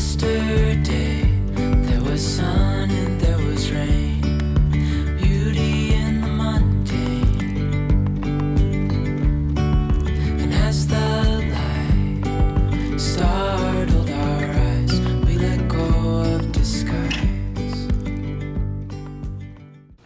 Yesterday there was sun and there was rain, beauty in the mundane. And as the light startled our eyes, we let go of disguise.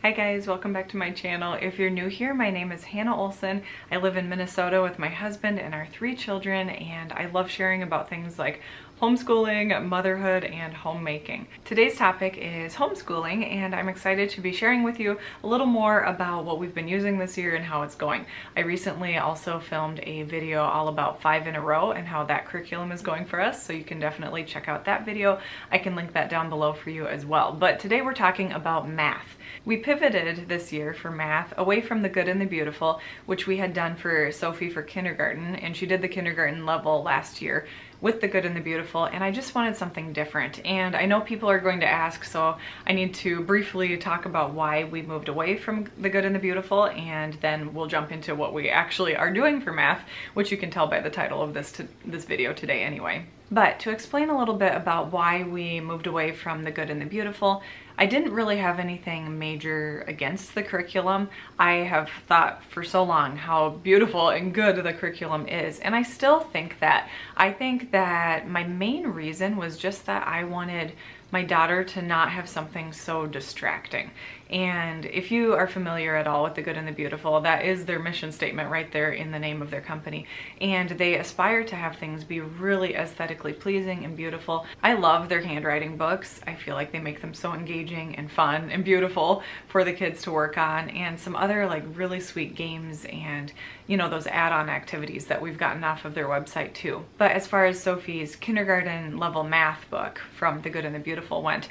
Hi guys, welcome back to my channel. If you're new here, my name is Hannah Olson. I live in Minnesota with my husband and our 3 children, and I love sharing about things like homeschooling, motherhood, and homemaking. Today's topic is homeschooling, and I'm excited to be sharing with you a little more about what we've been using this year and how it's going. I recently also filmed a video all about 5 in a row and how that curriculum is going for us, so you can definitely check out that video. I can link that down below for you as well. But today we're talking about math. We pivoted this year for math away from the good and the beautiful, which we had done for Sophie for kindergarten, and she did the kindergarten level last year with the good and the beautiful, and I just wanted something different. And I know people are going to ask, so I need to briefly talk about why we moved away from the good and the beautiful, and then we'll jump into what we actually are doing for math, which you can tell by the title of this video today anyway. But to explain a little bit about why we moved away from the good and the beautiful, I didn't really have anything major against the curriculum. I have thought for so long how beautiful and good the curriculum is, and I still think that. I think that my main reason was just that I wanted my daughter to not have something so distracting. And if you are familiar at all with the good and the beautiful, that is their mission statement right there in the name of their company. And they aspire to have things be really aesthetically pleasing and beautiful. I love their handwriting books. I feel like they make them so engaging and fun and beautiful for the kids to work on, and some other like really sweet games and, you know, those add-on activities that we've gotten off of their website too. But as far as Sophie's kindergarten level math book from the good and the beautiful went,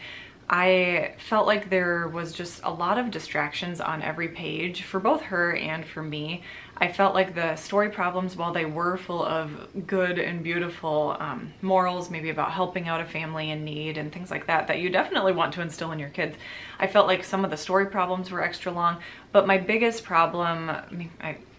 I felt like there was just a lot of distractions on every page for both her and for me. I felt like the story problems, while they were full of good and beautiful morals, maybe about helping out a family in need and things like that, that you definitely want to instill in your kids, I felt like some of the story problems were extra long. But my biggest problem,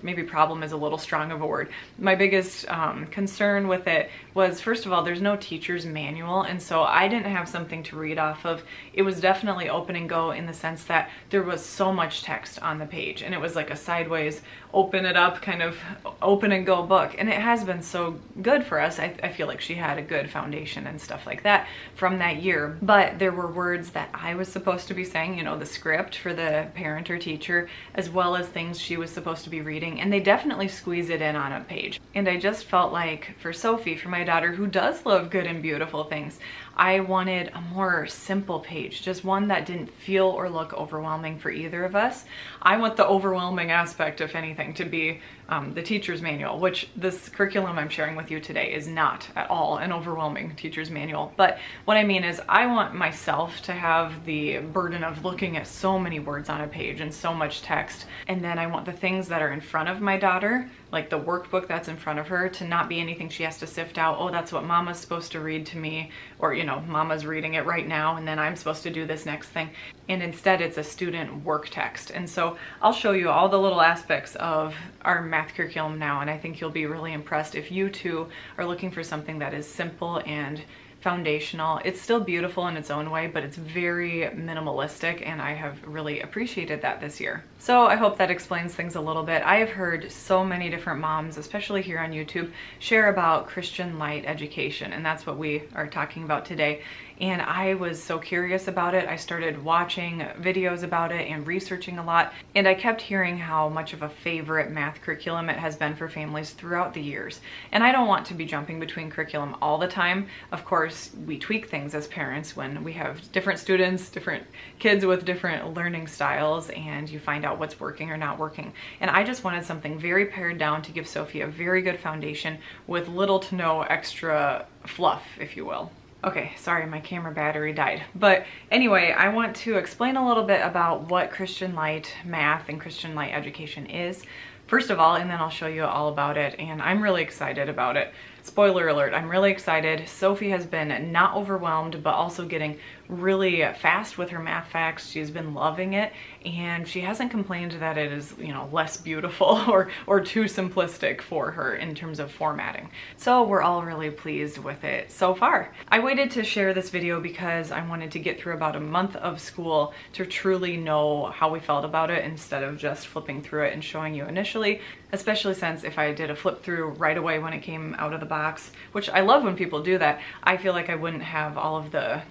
maybe problem is a little strong of a word, my biggest concern with it was, first of all, there's no teacher's manual, and so I didn't have something to read off of. It was definitely open and go in the sense that there was so much text on the page, and it was like a sideways open it up kind of open and go book, and it has been so good for us. I feel like she had a good foundation and stuff like that from that year. But there were words that I was supposed to be saying, you know, the script for the parent or teacher, as well as things she was supposed to be reading, and they definitely squeeze it in on a page. And I just felt like for Sophie, for my daughter who does love good and beautiful things, I wanted a more simple page, just one that didn't feel or look overwhelming for either of us. I want the overwhelming aspect, if anything, to be the teacher's manual, which this curriculum I'm sharing with you today is not at all an overwhelming teacher's manual. But what I mean is I want myself to have the burden of looking at so many words on a page and so much text, and then I want the things that are in front of my daughter, like the workbook that's in front of her, to not be anything she has to sift out. Oh, that's what mama's supposed to read to me, or, you know, mama's reading it right now and then I'm supposed to do this next thing. And instead it's a student work text. And so I'll show you all the little aspects of our math curriculum now, and I think you'll be really impressed if you too are looking for something that is simple and foundational. It's still beautiful in its own way, but it's very minimalistic, and I have really appreciated that this year. So I hope that explains things a little bit. I have heard so many different moms, especially here on YouTube, share about Christian light education, and that's what we are talking about today. And I was so curious about it. I started watching videos about it and researching a lot, and I kept hearing how much of a favorite math curriculum it has been for families throughout the years. And I don't want to be jumping between curriculum all the time. Of course, we tweak things as parents when we have different students, different kids with different learning styles, and you find out what's working or not working. And I just wanted something very pared down to give Sophie a very good foundation with little to no extra fluff, if you will. Okay, sorry, my camera battery died. But anyway, I want to explain a little bit about what Christian light math and Christian light education is, first of all, and then I'll show you all about it, and I'm really excited about it. spoiler alert, I'm really excited. Sophie has been not overwhelmed, but also getting really fast with her math facts. She's been loving it, and she hasn't complained that it is, you know, less beautiful or too simplistic for her in terms of formatting. So we're all really pleased with it so far. I waited to share this video because I wanted to get through about a month of school to truly know how we felt about it instead of just flipping through it and showing you initially, especially since if I did a flip through right away when it came out of the box, which I love when people do that, I feel like I wouldn't have all of the,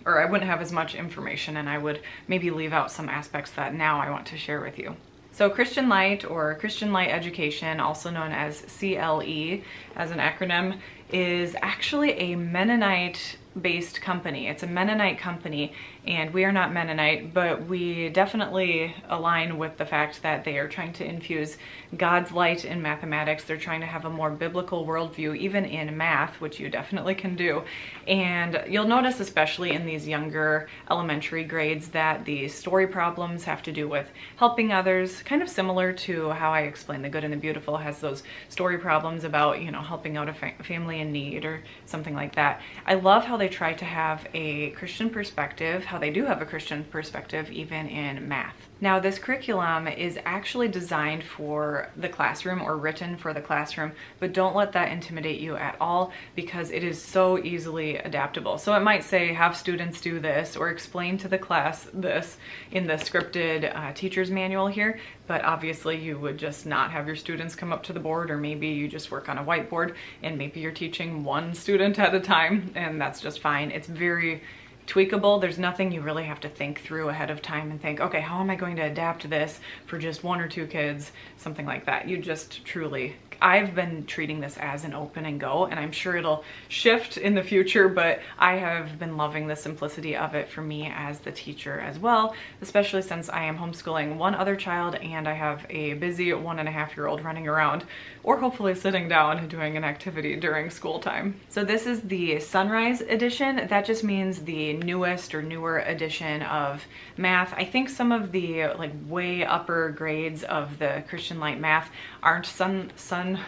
or I wouldn't have as much information, and I would maybe leave out some aspects that now I want to share with you. So Christian Light, or Christian Light Education, also known as CLE as an acronym, is actually a Mennonite-based company. It's a Mennonite company, and we are not Mennonite, but we definitely align with the fact that they are trying to infuse God's light in mathematics. They're trying to have a more biblical worldview, even in math, which you definitely can do. And you'll notice, especially in these younger elementary grades, that the story problems have to do with helping others, kind of similar to how I explain The Good and the Beautiful has those story problems about, you know, helping out a family in need or something like that. I love how they try to have a Christian perspective, how they do have a Christian perspective even in math. Now, this curriculum is actually designed for the classroom, or written for the classroom, but don't let that intimidate you at all, because it is so easily adaptable. So it might say, have students do this, or explain to the class this in the scripted teacher's manual here, but obviously you would just not have your students come up to the board, or maybe you just work on a whiteboard and maybe you're teaching one student at a time, and that's just fine. It's very tweakable. There's nothing you really have to think through ahead of time and think, okay, how am I going to adapt this for just 1 or 2 kids, something like that. You just truly, I've been treating this as an open and go, and I'm sure it'll shift in the future, but I have been loving the simplicity of it for me as the teacher as well, especially since I am homeschooling one other child and I have a busy 1.5-year-old running around, or hopefully sitting down and doing an activity during school time. So this is the Sunrise edition. That just means the newest or newer edition of math. I think some of the like way upper grades of the Christian Light math aren't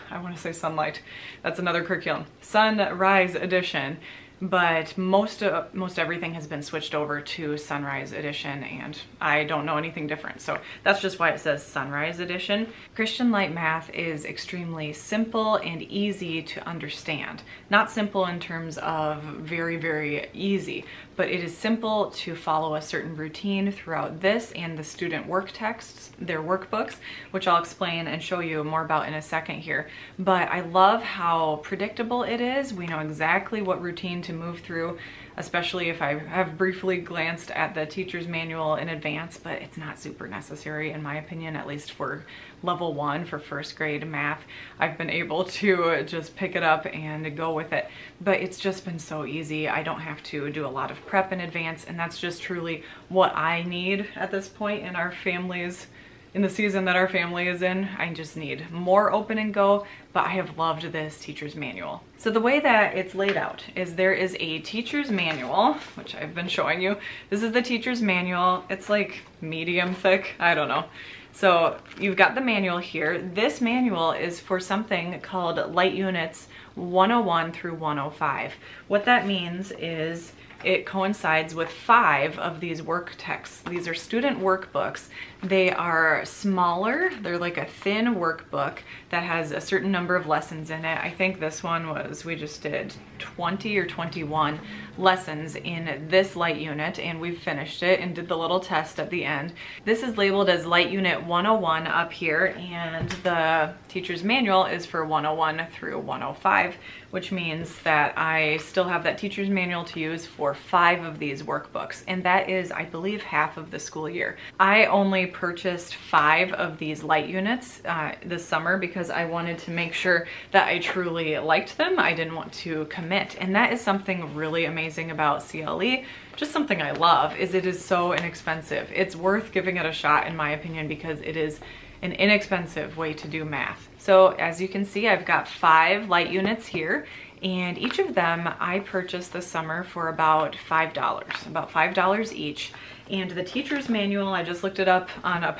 I want to say Sunlight. That's another curriculum. Sunrise edition. But most everything has been switched over to Sunrise Edition, and I don't know anything different. So that's just why it says Sunrise Edition. Christian Light Math is extremely simple and easy to understand. Not simple in terms of very, very easy, but it is simple to follow a certain routine throughout this and the student work texts, their workbooks, which I'll explain and show you more about in a second here. But I love how predictable it is. We know exactly what routine to move through, especially if I have briefly glanced at the teacher's manual in advance, but it's not super necessary in my opinion, at least for level 1 for 1st grade math. I've been able to just pick it up and go with it, but it's just been so easy. I don't have to do a lot of prep in advance, and that's just truly what I need at this point in our family's, in the season that our family is in. I just need more open and go, but I have loved this teacher's manual. So the way that it's laid out is there is a teacher's manual, which I've been showing you. This is the teacher's manual. It's like medium thick, I don't know. So you've got the manual here. This manual is for something called Light Units 101 through 105. What that means is it coincides with 5 of these work texts. These are student workbooks. They are smaller. They're like a thin workbook that has a certain number of lessons in it. I think this one was, we just did 20 or 21 lessons in this light unit, and we've finished it and did the little test at the end. This is labeled as Light Unit 101 up here, and the teacher's manual is for 101 through 105, which means that I still have that teacher's manual to use for 5 of these workbooks, and that is, I believe, half of the school year. I only purchased 5 of these light units this summer because I wanted to make sure that I truly liked them. I didn't want to commit, and that is something really amazing about CLE. Just something I love is it is so inexpensive. It's worth giving it a shot in my opinion because it is an inexpensive way to do math. So as you can see, I've got 5 light units here, and each of them I purchased this summer for about $5 each. And the teacher's manual, I just looked it up on my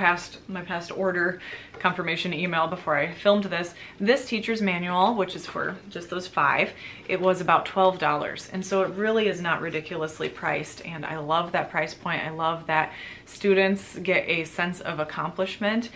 past order confirmation email before I filmed this. This teacher's manual, which is for just those 5, it was about $12. And so it really is not ridiculously priced. And I love that price point. I love that students get a sense of accomplishment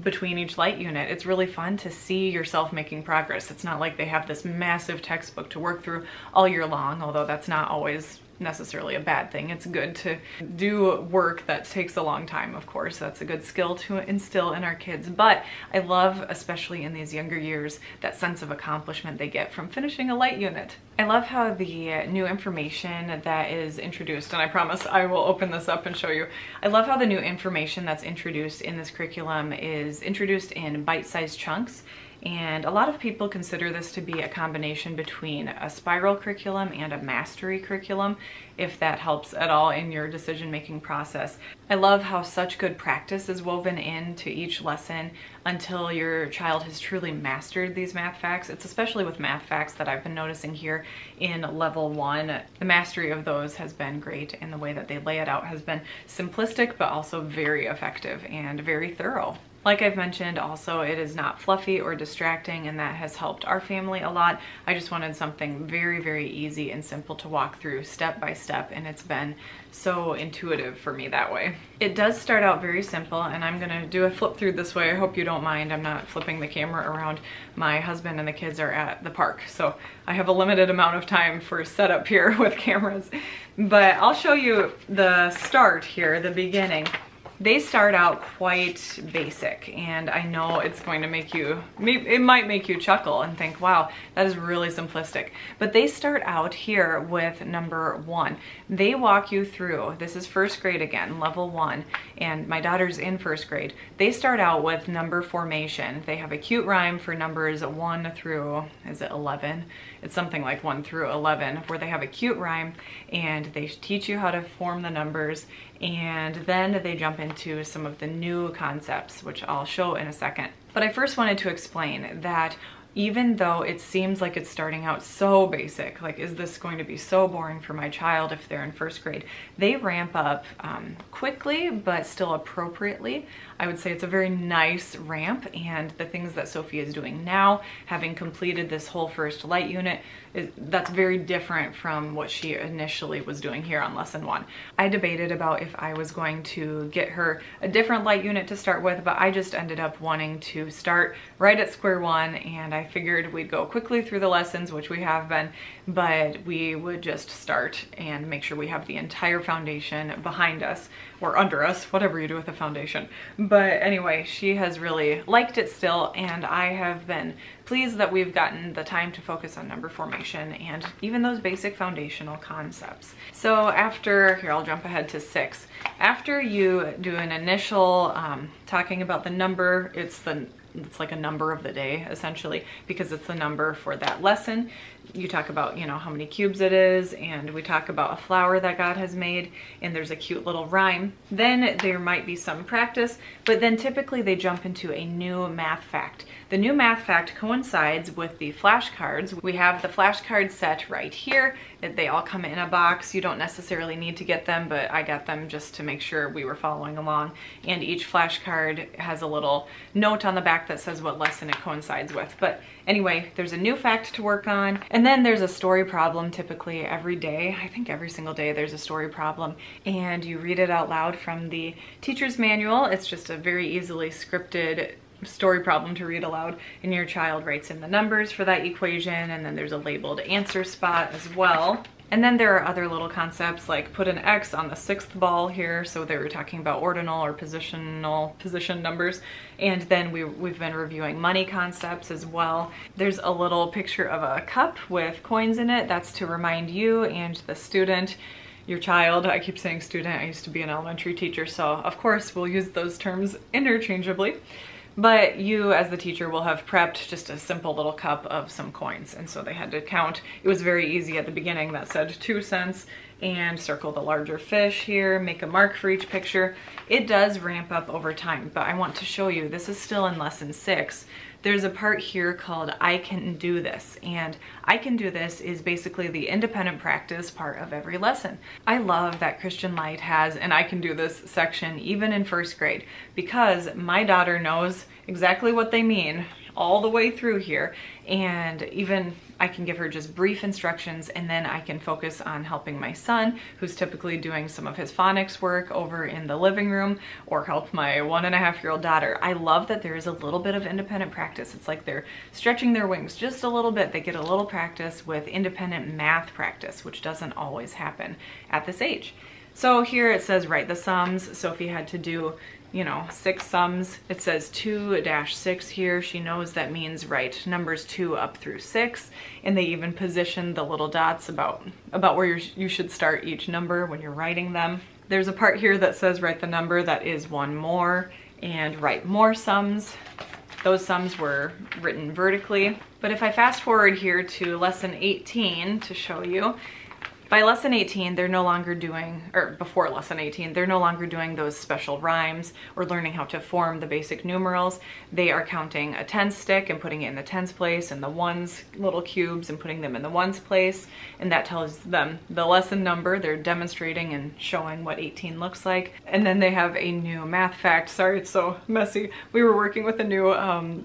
between each light unit. It's really fun to see yourself making progress. It's not like they have this massive textbook to work through all year long, although that's not always necessarily a bad thing. It's good to do work that takes a long time, of course. That's a good skill to instill in our kids. But I love, especially in these younger years, that sense of accomplishment they get from finishing a light unit. I love how the new information that is introduced, and I promise I will open this up and show you. I love how the new information that's introduced in this curriculum is introduced in bite-sized chunks. And a lot of people consider this to be a combination between a spiral curriculum and a mastery curriculum, if that helps at all in your decision-making process. I love how such good practice is woven into each lesson until your child has truly mastered these math facts. It's especially with math facts that I've been noticing here in level 1. The mastery of those has been great, and the way that they lay it out has been simplistic, but also very effective and very thorough. Like I've mentioned, also, it is not fluffy or distracting, and that has helped our family a lot. I just wanted something very, very easy and simple to walk through step by step, and it's been so intuitive for me that way. It does start out very simple, and I'm gonna do a flip through this way. I hope you don't mind. I'm not flipping the camera around. My husband and the kids are at the park, so I have a limited amount of time for setup here with cameras. But I'll show you the start here, the beginning. They start out quite basic, and I know it's going to make you, it might make you chuckle and think, wow, that is really simplistic. But they start out here with number 1. They walk you through, this is first grade again, level 1, and my daughter's in first grade. They start out with number formation. They have a cute rhyme for numbers 1 through, is it 11? It's something like 1 through 11, where they have a cute rhyme and they teach you how to form the numbers, and then they jump into some of the new concepts, which I'll show in a second. But I first wanted to explain that even though it seems like it's starting out so basic, like, is this going to be so boring for my child if they're in first grade? They ramp up quickly, but still appropriately. I would say it's a very nice ramp, and the things that Sophie is doing now, having completed this whole first light unit, that's very different from what she initially was doing here on lesson 1. I debated about if I was going to get her a different light unit to start with, but I just ended up wanting to start right at square one, and I figured we'd go quickly through the lessons, which we have been, but we would just start and make sure we have the entire foundation behind us, or under us, whatever you do with a foundation. But anyway, she has really liked it still, and I have been pleased that we've gotten the time to focus on number formation and even those basic foundational concepts. So after, here I'll jump ahead to 6. After you do an initial talking about the number, it's like a number of the day, essentially, because it's the number for that lesson. You talk about, you know, how many cubes it is, and we talk about a flower that God has made, and there's a cute little rhyme. Then there might be some practice, but then typically they jump into a new math fact. The new math fact coincides with the flashcards. We have the flashcard set right here. They all come in a box. You don't necessarily need to get them, but I got them just to make sure we were following along. And each flashcard has a little note on the back that says what lesson it coincides with. But anyway, there's a new fact to work on. And then there's a story problem typically every day. I think every single day there's a story problem. And you read it out loud from the teacher's manual. It's just a very easily scripted story problem to read aloud, and your child writes in the numbers for that equation, and then there's a labeled answer spot as well. And then there are other little concepts like put an X on the 6th ball here, so they were talking about ordinal or position numbers. And then we've been reviewing money concepts as well. There's a little picture of a cup with coins in it. That's to remind you and the student, your child, I keep saying student, I used to be an elementary teacher, so of course we'll use those terms interchangeably. But you, as the teacher, will have prepped just a simple little cup of some coins. And so they had to count. It was very easy at the beginning. That said 2 cents, and circle the larger fish here, make a mark for each picture. It does ramp up over time, but I want to show you, this is still in lesson 6. there's a part here called I Can Do This, and I Can Do This is basically the independent practice part of every lesson. I love that Christian Light has an I Can Do This section even in first grade, because my daughter knows exactly what they mean all the way through here, and even I can give her just brief instructions, and then I can focus on helping my son, who's typically doing some of his phonics work over in the living room, or help my 1.5-year-old daughter. I love that there is a little bit of independent practice. It's like they're stretching their wings just a little bit. They get a little practice with independent math practice, which doesn't always happen at this age. So here it says write the sums. Sophie had to do, you know, 6 sums. It says 2-6 here. She knows that means write numbers 2 up through 6. And they even position the little dots about where you should start each number when you're writing them. There's a part here that says write the number that is one more and write more sums. Those sums were written vertically. But if I fast forward here to lesson 18 to show you, by lesson 18, they're no longer doing, or before lesson 18, they're no longer doing those special rhymes or learning how to form the basic numerals. They are counting a tens stick and putting it in the tens place, and the ones little cubes and putting them in the ones place. And that tells them the lesson number. They're demonstrating and showing what 18 looks like. And then they have a new math fact. Sorry, it's so messy. We were working with a new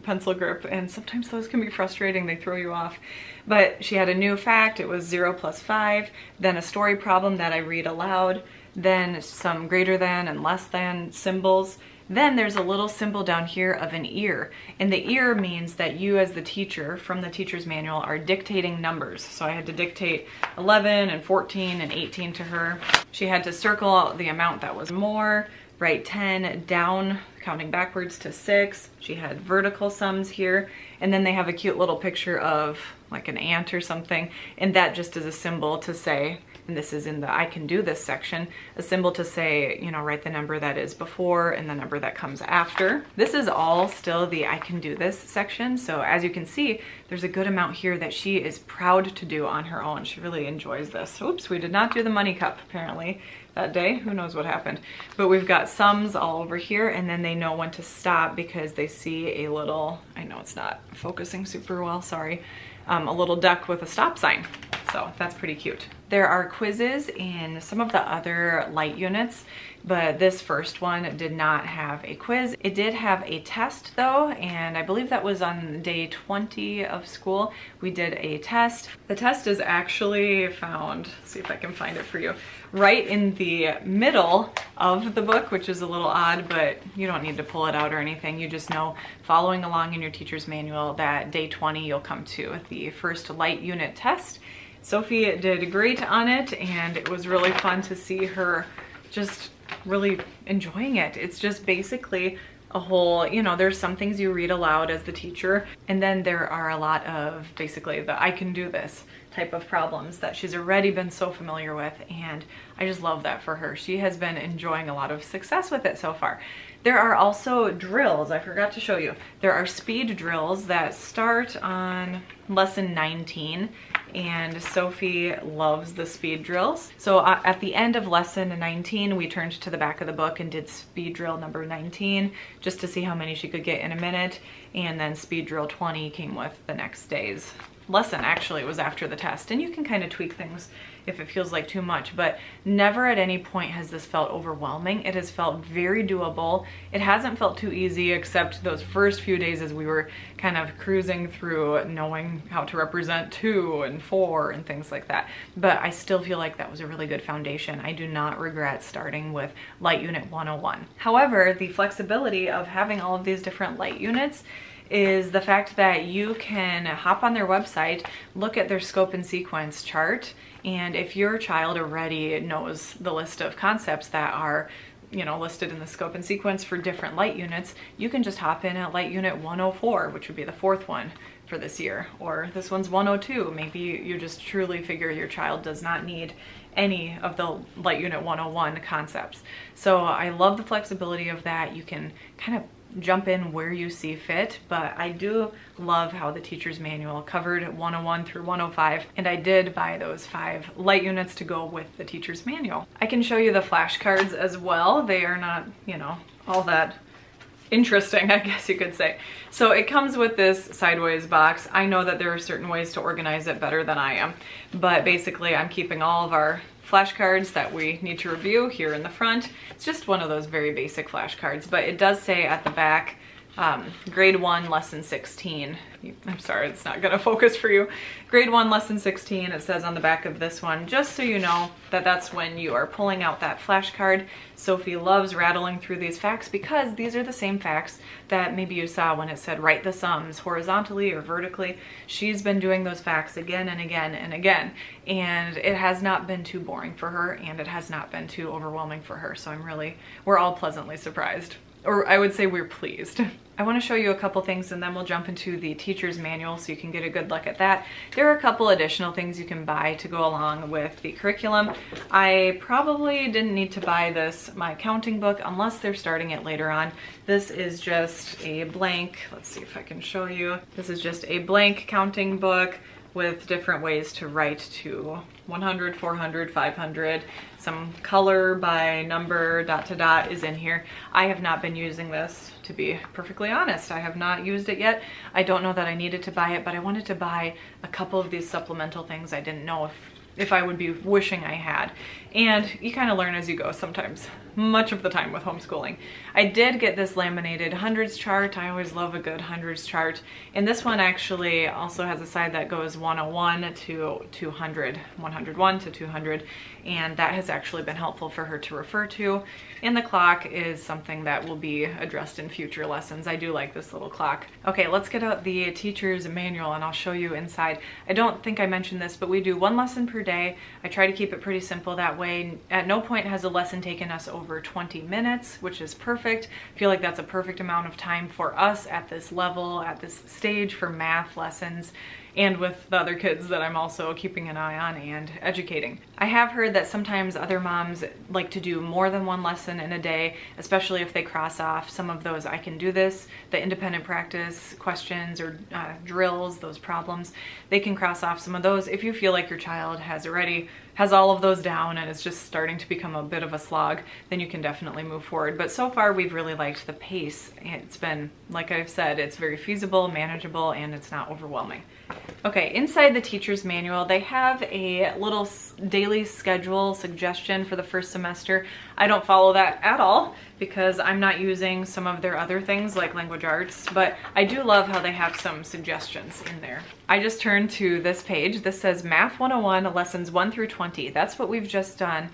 pencil grip, and sometimes those can be frustrating. They throw you off. But she had a new fact. It was 0 plus 5, then a story problem that I read aloud, then some greater than and less than symbols. Then there's a little symbol down here of an ear. And the ear means that you as the teacher, from the teacher's manual, are dictating numbers. So I had to dictate 11 and 14 and 18 to her. She had to circle the amount that was more, write 10 down, counting backwards to 6. She had vertical sums here. And then they have a cute little picture of like an ant or something. And that just is a symbol to say, and this is in the I Can Do This section, a symbol to say, you know, write the number that is before and the number that comes after. This is all still the I Can Do This section. So as you can see, there's a good amount here that she is proud to do on her own. She really enjoys this. Oops, we did not do the money cup apparently that day. Who knows what happened? But we've got sums all over here, and then they know when to stop because they see a little, I know it's not focusing super well, sorry, a little duck with a stop sign. So that's pretty cute. There are quizzes in some of the other light units, but this first one did not have a quiz. It did have a test though, and I believe that was on day 20 of school. We did a test. The test is actually found, let's see if I can find it for you, right in the middle of the book, which is a little odd, but you don't need to pull it out or anything. You just know, following along in your teacher's manual, that day 20 you'll come to the first light unit test. Sophie did great on it, and it was really fun to see her just really enjoying it. It's just basically a whole, you know, there's some things you read aloud as the teacher, and then there are a lot of basically the I can do this type of problems that she's already been so familiar with, and I just love that for her. She has been enjoying a lot of success with it so far. There are also drills, I forgot to show you. There are speed drills that start on lesson 19, and Sophie loves the speed drills. So at the end of lesson 19, we turned to the back of the book and did speed drill number 19, just to see how many she could get in a minute, and then speed drill 20 came with the next day's lesson. Actually, it was after the test, and you can kind of tweak things if it feels like too much, but never at any point has this felt overwhelming. It has felt very doable. It hasn't felt too easy, except those first few days as we were kind of cruising through knowing how to represent 2 and 4 and things like that. But I still feel like that was a really good foundation. I do not regret starting with Light Unit 101. However, the flexibility of having all of these different light units is the fact that you can hop on their website, look at their scope and sequence chart, and if your child already knows the list of concepts that are, you know, listed in the scope and sequence for different light units, you can just hop in at Light Unit 104, which would be the 4th one for this year, or this one's 102. Maybe you just truly figure your child does not need any of the Light Unit 101 concepts. So I love the flexibility of that. You can kind of jump in where you see fit, but I do love how the teacher's manual covered 101 through 105, and I did buy those 5 light units to go with the teacher's manual. I can show you the flashcards as well. They are not, you know, all that interesting, I guess you could say. So it comes with this sideways box. I know that there are certain ways to organize it better than I am, but basically I'm keeping all of our flashcards that we need to review here in the front. It's just one of those very basic flashcards, but it does say at the back, grade 1 lesson 16. I'm sorry, it's not gonna focus for you. Grade 1 lesson 16, it says on the back of this one, just so you know that that's when you are pulling out that flashcard. Sophie loves rattling through these facts because these are the same facts that maybe you saw when it said write the sums horizontally or vertically. She's been doing those facts again and again and again, and it has not been too boring for her, and it has not been too overwhelming for her. So we're all pleasantly surprised. Or I would say we're pleased. I want to show you a couple things and then we'll jump into the teacher's manual so you can get a good look at that. There are a couple additional things you can buy to go along with the curriculum. I probably didn't need to buy my counting book unless they're starting it later on. This is just a blank, let's see if I can show you. This is just a blank counting book with different ways to write to 100, 400, 500. Some color by number, dot to dot is in here. I have not been using this, to be perfectly honest. I have not used it yet. I don't know that I needed to buy it, but I wanted to buy a couple of these supplemental things I didn't know if I would be wishing I had. And you kind of learn as you go sometimes, much of the time with homeschooling. I did get this laminated hundreds chart. I always love a good hundreds chart. And this one actually also has a side that goes 101 to 200, 101 to 200. And that has actually been helpful for her to refer to. And the clock is something that will be addressed in future lessons. I do like this little clock. Okay, let's get out the teacher's manual and I'll show you inside. I don't think I mentioned this, but we do one lesson per day. I try to keep it pretty simple that way. At no point has a lesson taken us over 20 minutes, which is perfect. I feel like that's a perfect amount of time for us at this level, at this stage for math lessons, and with the other kids that I'm also keeping an eye on and educating. I have heard that sometimes other moms like to do more than one lesson in a day, especially if they cross off some of those I can do this, the independent practice questions or drills, those problems. They can cross off some of those. If you feel like your child has all of those down and it's just starting to become a bit of a slog, then you can definitely move forward. But so far we've really liked the pace. It's been, like I've said, it's very feasible, manageable, and it's not overwhelming. Okay, inside the teacher's manual, they have a little daily schedule suggestion for the first semester. I don't follow that at all because I'm not using some of their other things like language arts, but I do love how they have some suggestions in there. I just turned to this page. This says Math 101, lessons 1 through 20. That's what we've just done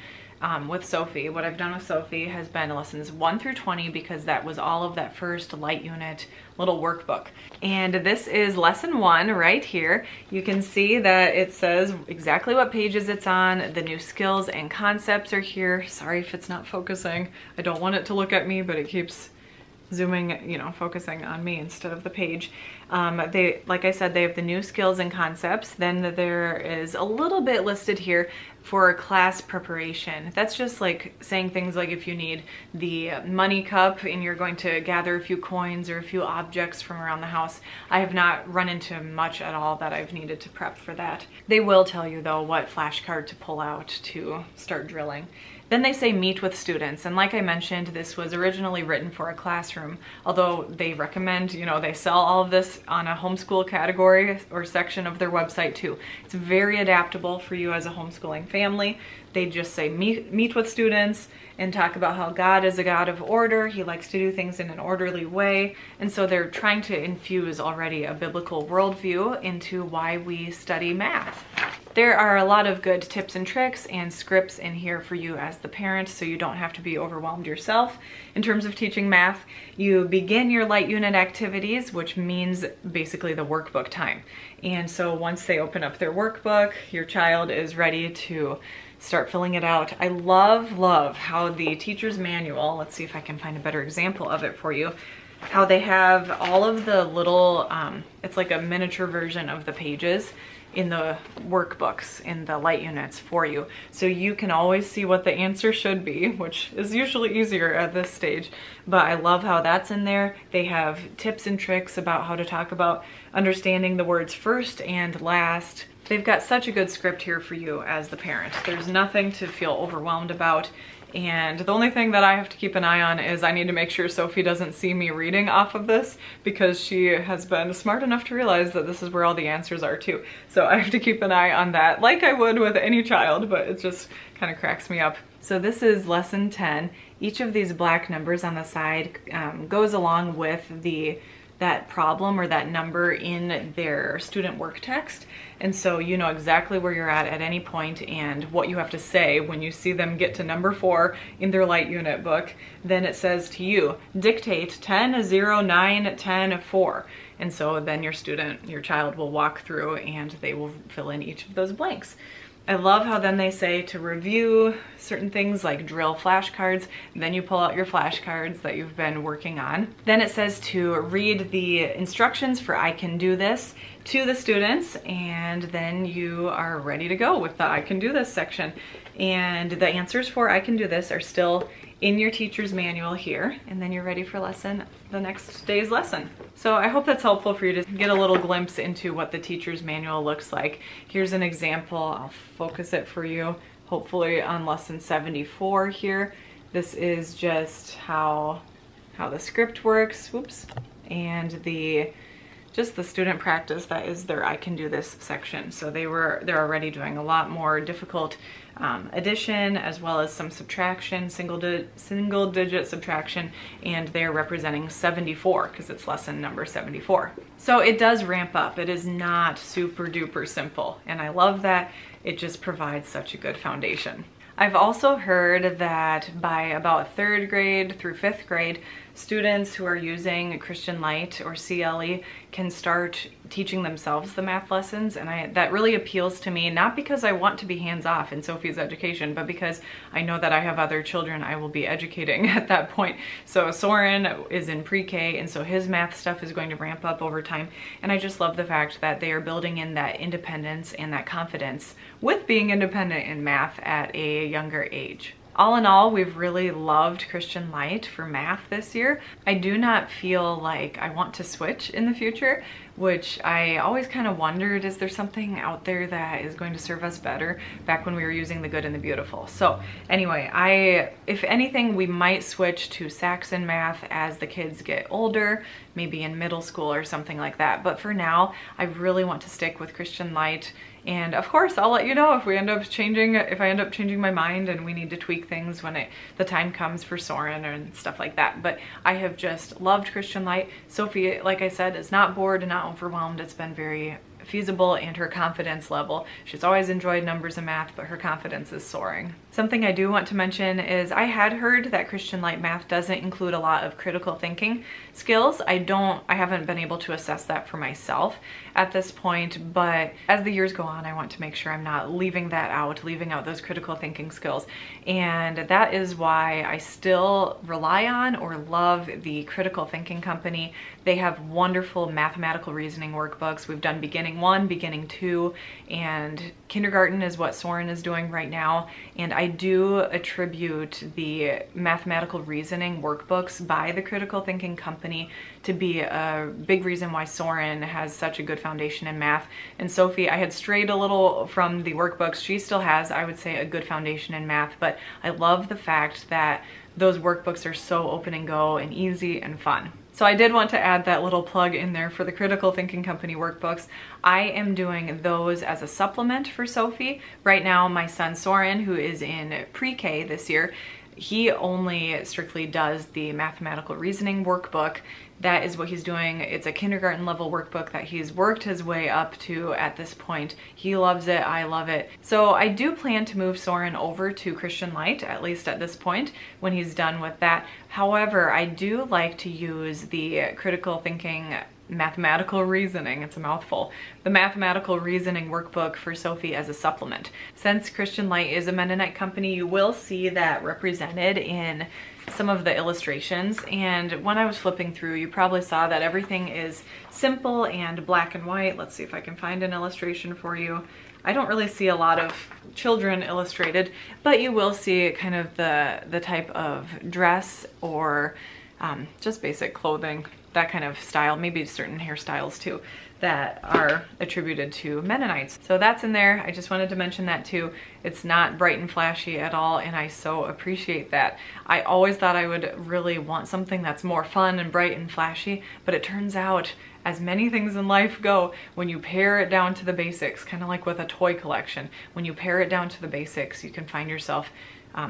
with Sophie. What I've done with Sophie has been lessons 1 through 20 because that was all of that first light unit little workbook. And this is lesson 1 right here. You can see that it says exactly what pages it's on. The new skills and concepts are here. Sorry if it's not focusing. I don't want it to look at me, but it keeps zooming, you know, focusing on me instead of the page. Like I said, they have the new skills and concepts. Then there is a little bit listed here for class preparation. That's just like saying things like if you need the money cup and you're going to gather a few coins or a few objects from around the house. I have not run into much at all that I've needed to prep for that. They will tell you though what flashcard to pull out to start drilling. Then they say meet with students, and like I mentioned, this was originally written for a classroom, although they recommend, you know, they sell all of this on a homeschool category or section of their website too. It's very adaptable for you as a homeschooling family. They just say meet with students and talk about how God is a God of order. He likes to do things in an orderly way. And so they're trying to infuse already a biblical worldview into why we study math. There are a lot of good tips and tricks and scripts in here for you as the parent, so you don't have to be overwhelmed yourself in terms of teaching math. You begin your light unit activities, which means basically the workbook time. And so once they open up their workbook, your child is ready to start filling it out. I love how the teacher's manual, let's see if I can find a better example of it for you, how they have all of the little, it's like a miniature version of the pages in the workbooks, in the light units for you. So you can always see what the answer should be, which is usually easier at this stage. But I love how that's in there. They have tips and tricks about how to talk about understanding the words first and last, They've got such a good script here for you as the parent. There's nothing to feel overwhelmed about. And the only thing that I have to keep an eye on is I need to make sure Sophie doesn't see me reading off of this, because she has been smart enough to realize that this is where all the answers are too. So I have to keep an eye on that, like I would with any child, but it just kind of cracks me up. So this is lesson 10. Each of these black numbers on the side goes along with that problem or that number in their student work text. And so you know exactly where you're at any point and what you have to say when you see them get to number 4 in their light unit book. Then it says to you, dictate 10, 0, 9, 10, 4. And so then your child will walk through and they will fill in each of those blanks. I love how then they say to review certain things like drill flashcards. Then you pull out your flashcards that you've been working on. Then it says to read the instructions for I can do this to the students, and then you are ready to go with the I can do this section. And the answers for I can do this are still in your teacher's manual here, and then you're ready for the next day's lesson. So I hope that's helpful for you to get a little glimpse into what the teacher's manual looks like. Here's an example. I'll focus it for you, hopefully on lesson 74 here. This is just how the script works, whoops, and just the student practice that is their I can do this section. So they're already doing a lot more difficult addition, as well as some subtraction, single digit subtraction, and they're representing 74 because it's lesson number 74. So it does ramp up. It is not super duper simple, and I love that. It just provides such a good foundation. I've also heard that by about 3rd grade through 5th grade, students who are using Christian Light or CLE can start teaching themselves the math lessons, and that really appeals to me, not because I want to be hands-off in Sophie's education, but because I know that I have other children I will be educating at that point. So Soren is in pre-K, and so his math stuff is going to ramp up over time, and I just love the fact that they are building in that independence and that confidence with being independent in math at a younger age. All in all, we've really loved Christian Light for math this year. I do not feel like I want to switch in the future, which I always kind of wondered, is there something out there that is going to serve us better back when we were using the good and the beautiful? So anyway, if anything, we might switch to Saxon math as the kids get older, maybe in middle school or something like that. But for now, I really want to stick with Christian Light. And of course, I'll let you know if I end up changing my mind and we need to tweak things when the time comes for Soren and stuff like that. But I have just loved Christian Light. Sophie, like I said, is not bored and not overwhelmed. It's been very feasible, and her confidence level. She's always enjoyed numbers and math, but her confidence is soaring. Something I do want to mention is I had heard that Christian Light math doesn't include a lot of critical thinking skills. I haven't been able to assess that for myself at this point, but as the years go on, I want to make sure I'm not leaving out those critical thinking skills. And that is why I still rely on or love the Critical Thinking Company. They have wonderful mathematical reasoning workbooks. We've done beginning 1, beginning 2, and kindergarten is what Soren is doing right now. And I do attribute the mathematical reasoning workbooks by the Critical Thinking Company to be a big reason why Soren has such a good foundation in math. And Sophie, I had strayed a little from the workbooks. She still has, I would say, a good foundation in math, but I love the fact that those workbooks are so open and go and easy and fun. So I did want to add that little plug in there for the Critical Thinking Company workbooks. I am doing those as a supplement for Sophie. Right now, my son Soren, who is in pre-K this year, he only strictly does the mathematical reasoning workbook. That is what he's doing. It's a kindergarten level workbook that he's worked his way up to at this point. He loves it, I love it. So I do plan to move Soren over to Christian Light, at least at this point, when he's done with that. However, I do like to use the Critical Thinking Mathematical Reasoning, it's a mouthful, the Mathematical Reasoning workbook for Sophie as a supplement. Since Christian Light is a Mennonite company, you will see that represented in some of the illustrations. And when I was flipping through, you probably saw that everything is simple and black and white. Let's see if I can find an illustration for you. I don't really see a lot of children illustrated, but you will see kind of the type of dress or just basic clothing, that kind of style, maybe certain hairstyles too, that are attributed to Mennonites. So that's in there. I just wanted to mention that too. It's not bright and flashy at all, and I so appreciate that. I always thought I would really want something that's more fun and bright and flashy, but it turns out, as many things in life go, when you pare it down to the basics, kind of like with a toy collection, when you pare it down to the basics, you can find yourself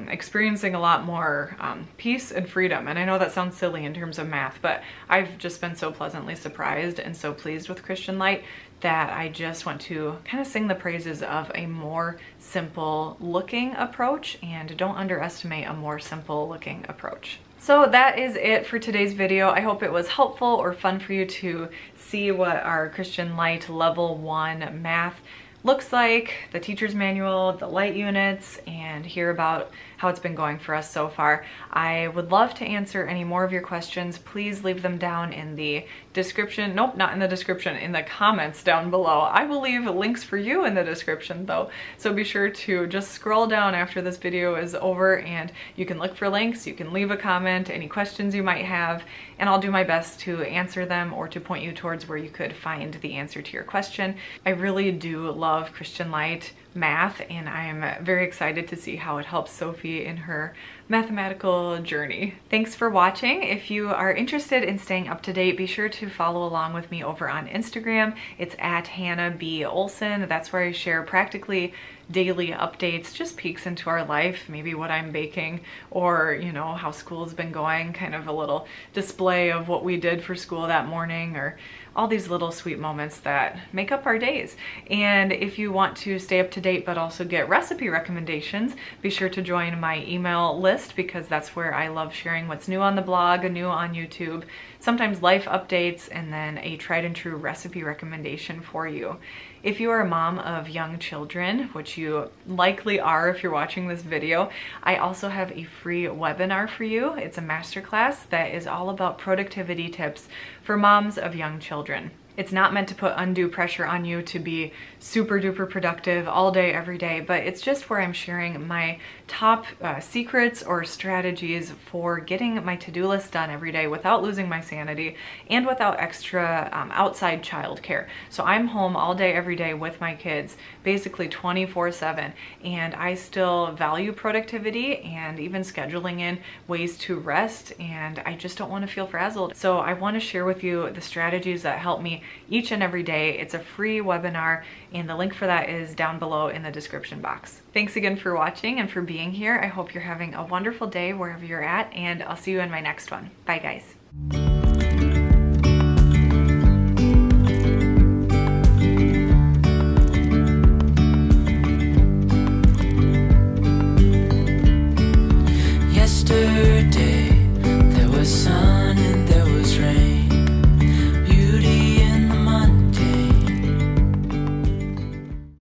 experiencing a lot more peace and freedom. And I know that sounds silly in terms of math, but I've just been so pleasantly surprised and so pleased with Christian Light that I just want to kind of sing the praises of a more simple looking approach, and don't underestimate a more simple looking approach. So that is it for today's video. I hope it was helpful or fun for you to see what our Christian Light Level 1 math looks like, the teacher's manual, the light units, and hear about how it's been going for us so far. I would love to answer any more of your questions. Please leave them down in the description. Nope, not in the description, in the comments down below. I will leave links for you in the description though, so be sure to just scroll down after this video is over and you can look for links, you can leave a comment, any questions you might have, and I'll do my best to answer them or to point you towards where you could find the answer to your question. I really do love Christian Light math, and I am very excited to see how it helps Sophie in her mathematical journey. Thanks for watching. If you are interested in staying up to date, be sure to follow along with me over on Instagram. It's at Hannah B. Olson. That's where I share practically daily updates, just peeks into our life, maybe what I'm baking, or you know, how school's been going, kind of a little display of what we did for school that morning, or all these little sweet moments that make up our days. And if you want to stay up to date but also get recipe recommendations, be sure to join my email list, because that's where I love sharing what's new on the blog, new on YouTube, sometimes life updates, and then a tried and true recipe recommendation for you. If you are a mom of young children, which you likely are if you're watching this video, I also have a free webinar for you. It's a masterclass that is all about productivity tips for moms of young children. It's not meant to put undue pressure on you to be super duper productive all day, every day, but it's just where I'm sharing my top secrets or strategies for getting my to-do list done every day without losing my sanity and without extra outside childcare. So I'm home all day, every day with my kids, basically 24/7, and I still value productivity and even scheduling in ways to rest, and I just don't want to feel frazzled. So I want to share with you the strategies that help me each and every day. It's a free webinar, and the link for that is down below in the description box. Thanks again for watching and for being here. I hope you're having a wonderful day wherever you're at, and I'll see you in my next one. Bye guys.